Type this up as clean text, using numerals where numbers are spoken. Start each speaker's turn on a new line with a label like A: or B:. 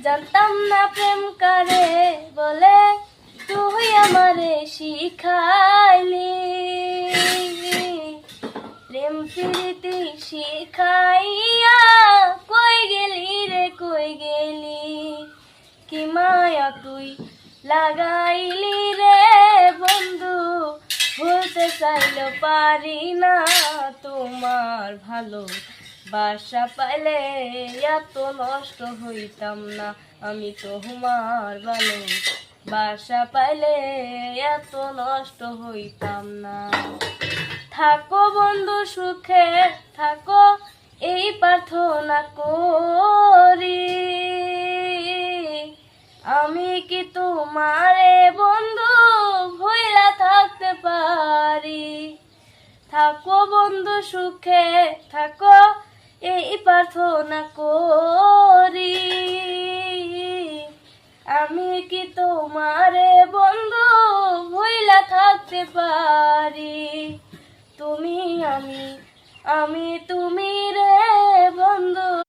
A: জানতাম না প্রেম কারে বলে, তুই আমারে শিখাইলি। প্রেম প্রীতি শিখাইয়া কই গেলি রে কই গেলি, কি মায়া তুই লাগাইলি রে বন্ধু, ভুলতে চাইলেও পারি না তোমার ভালো বাসা পাইলে এত নষ্ট হইতাম না, আমি তোমার ভালো বাসা পাইলে এত নষ্ট হইতাম না। থাকো বন্ধু সুখে থাকো, এই প্রার্থনা করি, আমি কি তোমারে বন্ধু ভুইলা থাকতে পারি। থাকো বন্ধু সুখে থাকো, এই প্রার্থনা করি, আমি কি তোমারে বন্ধু ভুইলা থাকতে পারি। তুমি আমি তুমি রে বন্ধু।